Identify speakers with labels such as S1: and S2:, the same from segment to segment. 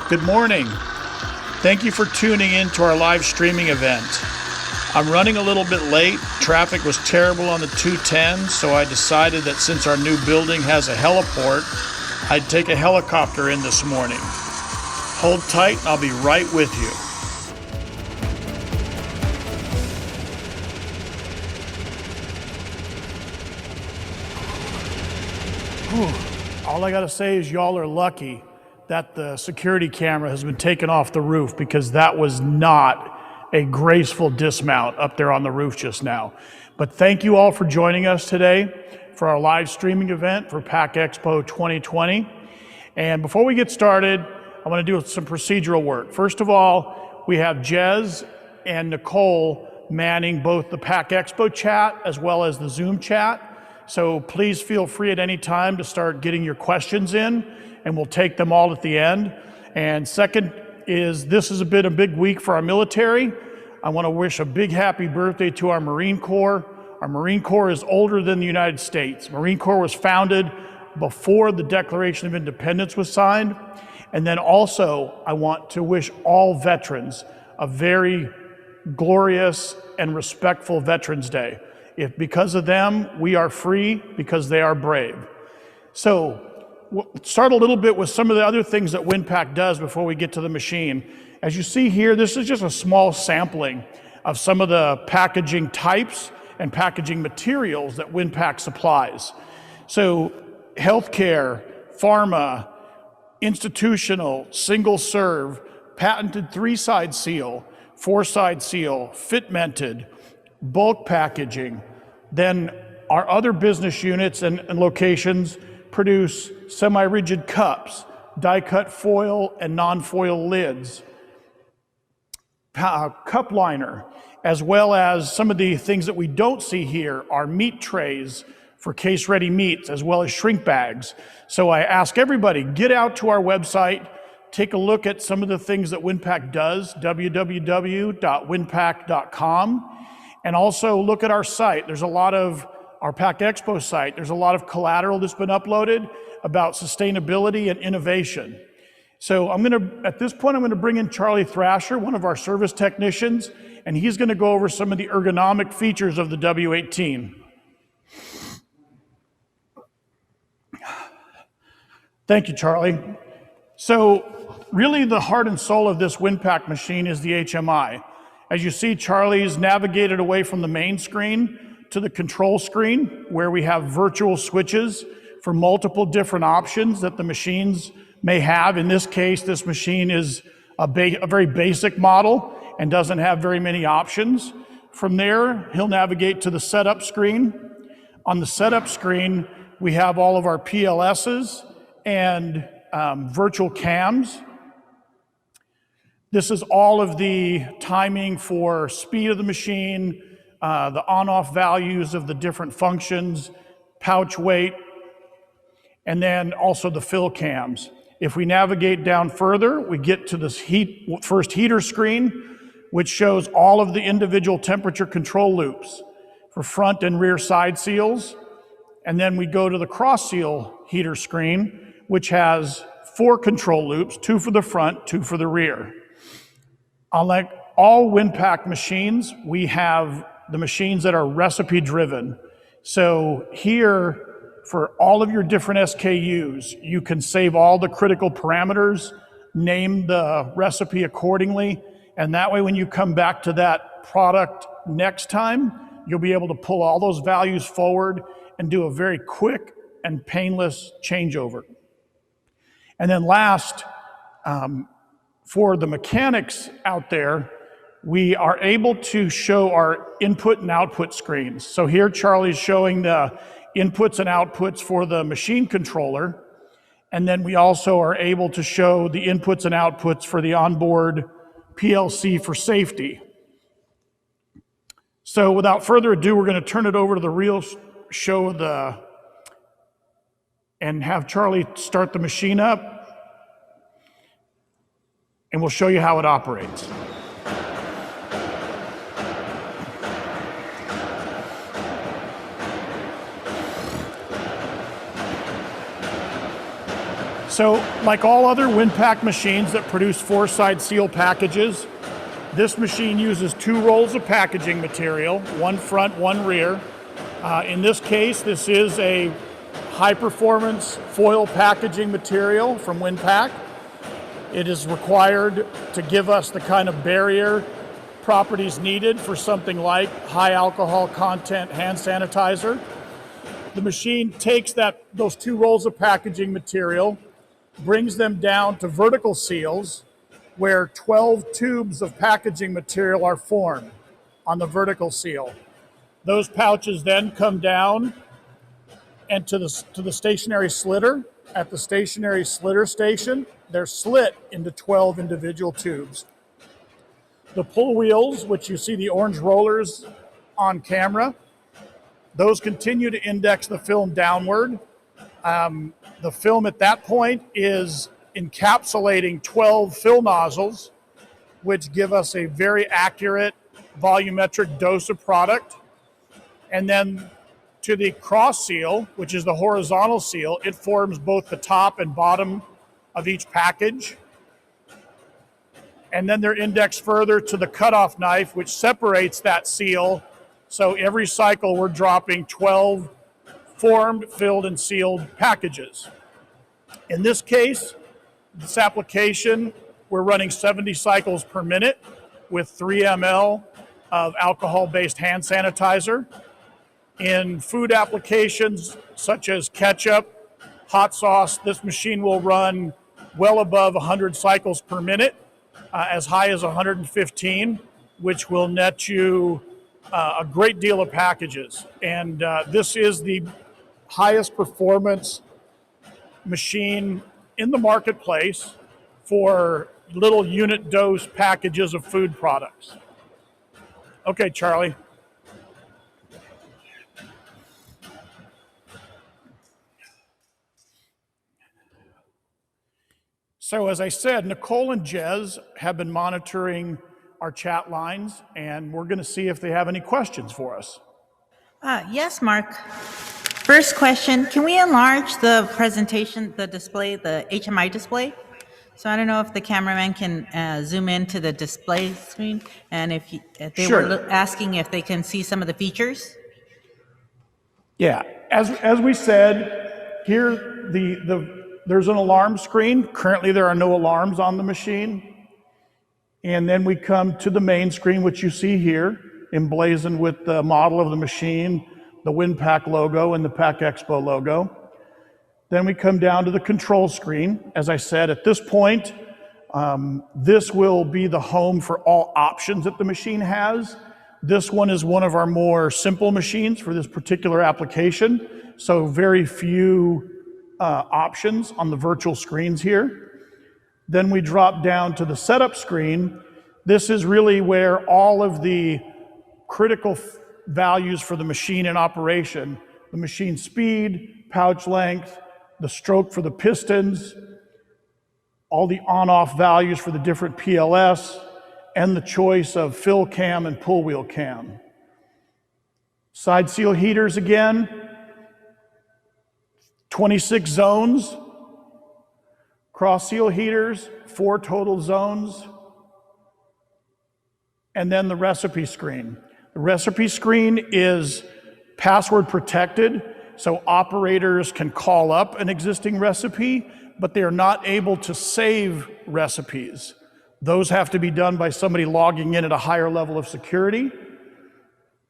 S1: Good morning. Thank you for tuning in to our live streaming event. I'm running a little bit late. Traffic was terrible on the 210, so I decided that since our new building has a heliport, I'd take a helicopter in this morning. Hold tight, and I'll be right with you. All I gotta say is y'all are lucky that the security camera has been taken off the roof, because that was not a graceful dismount up there on the roof just now. But thank you all for joining us today for our live streaming event for Pack Expo 2020. And before we get started, I want to do some procedural work. First of all, we have Jez and Nicole manning both the Pack Expo chat as well as the Zoom chat. So please feel free at any time to start getting your questions in, and we'll take them all at the end. And second is, this has been a big week for our military. I want to wish a big happy birthday to our Marine Corps. Our Marine Corps is older than the United States. Marine Corps was founded before the Declaration of Independence was signed. And then also, I want to wish all veterans a very glorious and respectful Veterans Day. If because of them, we are free, because they are brave. So we'll start a little bit with some of the other things that Winpak does before we get to the machine. As you see here, this is just a small sampling of some of the packaging types and packaging materials that Winpak supplies. So healthcare, pharma, institutional, single serve, patented 3-side seal, 4-side seal, fit-mented, bulk packaging. Then our other business units and locations produce semi-rigid cups, die-cut foil and non-foil lids, cup liner, as well as some of the things that we don't see here are meat trays for case-ready meats, as well as shrink bags. So I ask everybody, get out to our website, take a look at some of the things that Winpak does, www.winpak.com, and also look at our site. There's a lot of our Pack Expo site, there's a lot of collateral that's been uploaded about sustainability and innovation. So at this point, I'm gonna bring in Charlie Thrasher, one of our service technicians, and he's gonna go over some of the ergonomic features of the W-18. Thank you, Charlie. So really the heart and soul of this Winpak machine is the HMI. As you see, Charlie's navigated away from the main screen to the control screen, where we have virtual switches for multiple different options that the machines may have. In this case, this machine is a very basic model and doesn't have very many options. From there, he'll navigate to the setup screen. On the setup screen, we have all of our PLSs and virtual cams. This is all of the timing for speed of the machine, the on-off values of the different functions, pouch weight, and then also the fill cams. If we navigate down further, we get to this first heater screen, which shows all of the individual temperature control loops for front and rear side seals. And then we go to the cross seal heater screen, which has 4 control loops, 2 for the front, 2 for the rear. Unlike all Winpak machines, we have the machines that are recipe driven. So here, for all of your different SKUs, you can save all the critical parameters, name the recipe accordingly, and that way when you come back to that product next time, you'll be able to pull all those values forward and do a very quick and painless changeover. And then last, for the mechanics out there, we are able to show our input and output screens. So here Charlie's showing the inputs and outputs for the machine controller, and then we also are able to show the inputs and outputs for the onboard PLC for safety. So without further ado, we're going to turn it over to the real show and have Charlie start the machine up, and we'll show you how it operates. So like all other Winpak machines that produce four-side seal packages, this machine uses 2 rolls of packaging material, one front, one rear. In this case, this is a high-performance foil packaging material from Winpak. It is required to give us the kind of barrier properties needed for something like high alcohol content hand sanitizer. The machine takes those 2 rolls of packaging material, brings them down to vertical seals where 12 tubes of packaging material are formed on the vertical seal. Those pouches then come down and to the stationary slitter. At the stationary slitter station, they're slit into 12 individual tubes. The pull wheels, which you see the orange rollers on camera, those continue to index the film downward. The film at that point is encapsulating 12 fill nozzles, which give us a very accurate volumetric dose of product. And then to the cross seal, which is the horizontal seal, it forms both the top and bottom of each package. And then they're indexed further to the cutoff knife, which separates that seal. So every cycle we're dropping 12 formed, filled, and sealed packages. In this case, this application, we're running 70 cycles per minute with 3 ml of alcohol-based hand sanitizer. In food applications such as ketchup, hot sauce, this machine will run well above 100 cycles per minute, as high as 115, which will net you a great deal of packages. And this is the highest performance machine in the marketplace for little unit dose packages of food products. Okay, Charlie. So as I said, Nicole and Jez have been monitoring our chat lines, and we're going to see if they have any questions for us.
S2: Yes, Mark. First question, can we enlarge the presentation, the display, the HMI display? So I don't know if the cameraman can zoom into the display screen, and if they were asking if they can see some of the features.
S1: Yeah, as we said, here there's an alarm screen. Currently there are no alarms on the machine. And then we come to the main screen, which you see here, emblazoned with the model of the machine, the Winpak logo and the Pack Expo logo. Then we come down to the control screen. As I said, at this point, this will be the home for all options that the machine has. This one is one of our more simple machines for this particular application, so very few options on the virtual screens here. Then we drop down to the setup screen. This is really where all of the critical values for the machine in operation, the machine speed, pouch length, the stroke for the pistons, all the on-off values for the different PLS, and the choice of fill cam and pull wheel cam. Side seal heaters again, 26 zones. Cross seal heaters, 4 total zones. And then the recipe screen. The recipe screen is password protected, so operators can call up an existing recipe, but they are not able to save recipes. Those have to be done by somebody logging in at a higher level of security.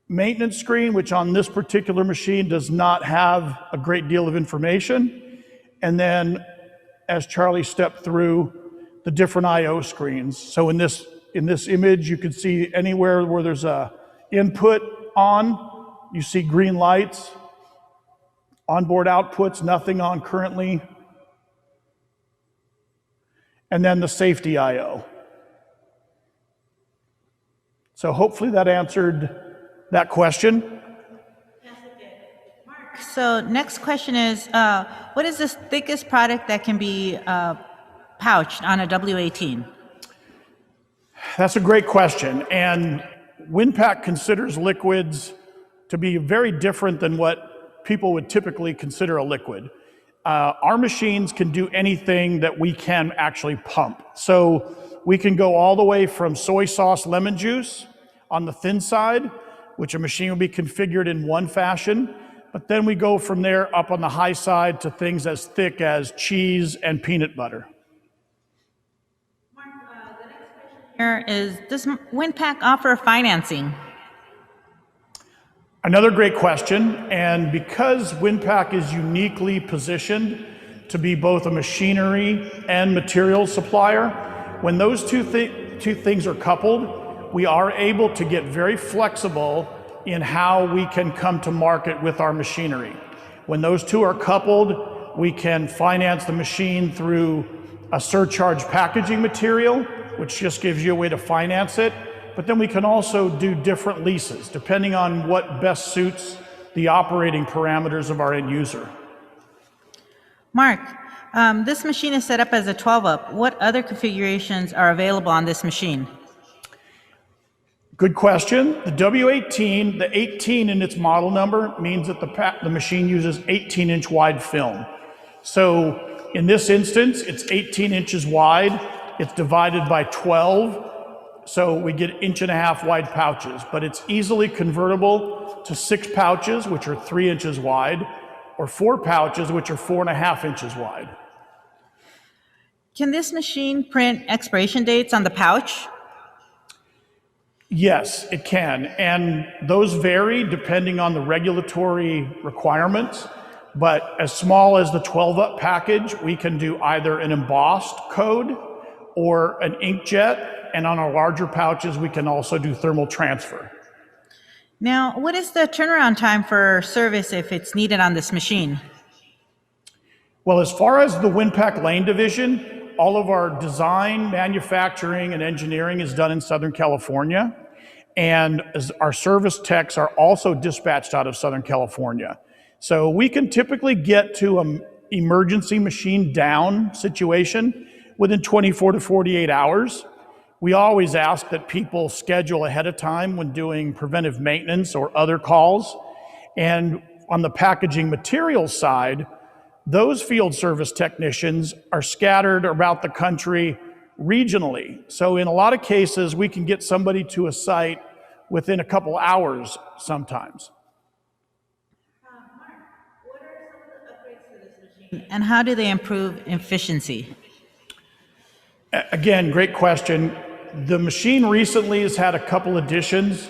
S1: Maintenance screen, which on this particular machine does not have a great deal of information. And then, as Charlie stepped through, the different I/O screens. So in this image, you can see anywhere where there's a input on, you see green lights. Onboard outputs, nothing on currently. And then the safety I/O. So hopefully that answered that question.
S2: Yes, it did. Mark, so next question is, what is the thickest product that can be pouched on a W-18?
S1: That's a great question. And Winpak considers liquids to be very different than what people would typically consider a liquid. Our machines can do anything that we can actually pump. So we can go all the way from soy sauce lemon juice on the thin side, which a machine will be configured in one fashion, but then we go from there up on the high side to things as thick as cheese and peanut butter.
S2: Here is, does Winpak offer financing?
S1: Another great question, and because Winpak is uniquely positioned to be both a machinery and materials supplier, when those two things are coupled, we are able to get very flexible in how we can come to market with our machinery. When those two are coupled, we can finance the machine through a surcharge packaging material, which just gives you a way to finance it. But then we can also do different leases, depending on what best suits the operating parameters of our end user.
S2: Mark, this machine is set up as a 12-up. What other configurations are available on this machine?
S1: Good question. The W-18, the 18 in its model number means that the machine uses 18-inch wide film. So in this instance, it's 18 inches wide. It's divided by 12. So we get 1.5-inch wide pouches, but it's easily convertible to 6 pouches, which are 3 inches wide, or 4 pouches, which are 4.5 inches wide.
S2: Can this machine print expiration dates on the pouch?
S1: Yes, it can, and those vary depending on the regulatory requirements, but as small as the 12-up package, we can do either an embossed code or an inkjet, and on our larger pouches, we can also do thermal transfer.
S2: Now, what is the turnaround time for service if it's needed on this machine?
S1: Well, as far as the Winpak Lane division, all of our design, manufacturing, and engineering is done in Southern California, and as our service techs are also dispatched out of Southern California. So we can typically get to an emergency machine down situation within 24 to 48 hours. We always ask that people schedule ahead of time when doing preventive maintenance or other calls. And on the packaging materials side, those field service technicians are scattered about the country regionally. So in a lot of cases, we can get somebody to a site within a couple hours sometimes.
S2: What are some of the upgrades to this machine, and how do they improve efficiency?
S1: Again, great question. The machine recently has had a couple additions.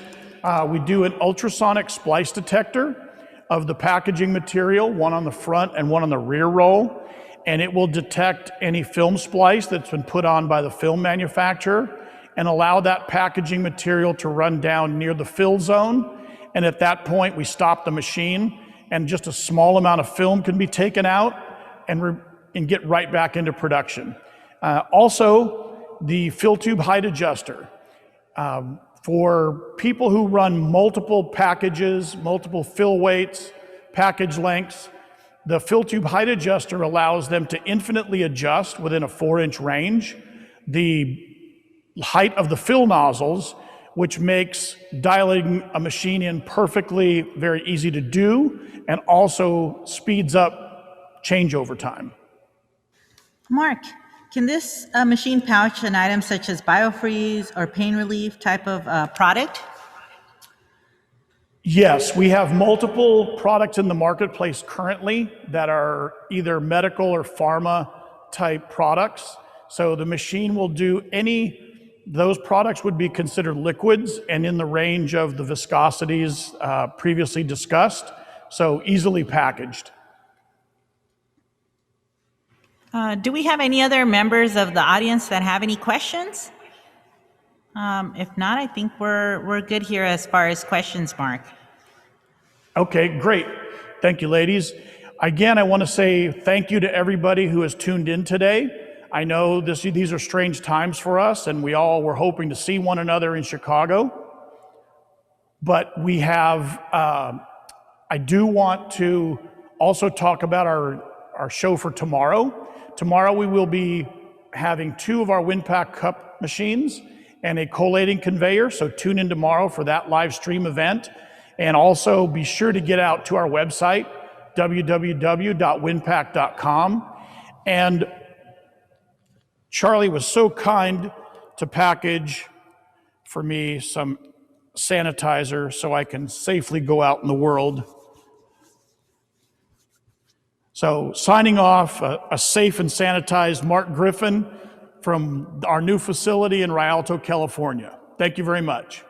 S1: We do an ultrasonic splice detector of the packaging material, one on the front and one on the rear roll, and it will detect any film splice that's been put on by the film manufacturer and allow that packaging material to run down near the fill zone. And at that point, we stop the machine, and just a small amount of film can be taken out and get right back into production. Also, the fill tube height adjuster. For people who run multiple packages, multiple fill weights, package lengths, the fill tube height adjuster allows them to infinitely adjust within a 4-inch range the height of the fill nozzles, which makes dialing a machine in perfectly very easy to do and also speeds up changeover time.
S2: Mark, can this machine pouch an item such as biofreeze or pain relief type of product?
S1: Yes, we have multiple products in the marketplace currently that are either medical or pharma type products. So the machine will do those products would be considered liquids and in the range of the viscosities previously discussed, so easily packaged.
S2: Do we have any other members of the audience that have any questions? If not, I think we're good here as far as questions, Mark.
S1: Okay, great. Thank you, ladies. Again, I want to say thank you to everybody who has tuned in today. I know these are strange times for us, and we all were hoping to see one another in Chicago. But we have, I do want to also talk about our show for tomorrow. Tomorrow we will be having 2 of our Winpak cup machines and a collating conveyor, so tune in tomorrow for that live stream event. And also be sure to get out to our website, www.winpak.com. And Charlie was so kind to package for me some sanitizer so I can safely go out in the world. So signing off, a safe and sanitized Mark Griffin from our new facility in Rialto, California. Thank you very much.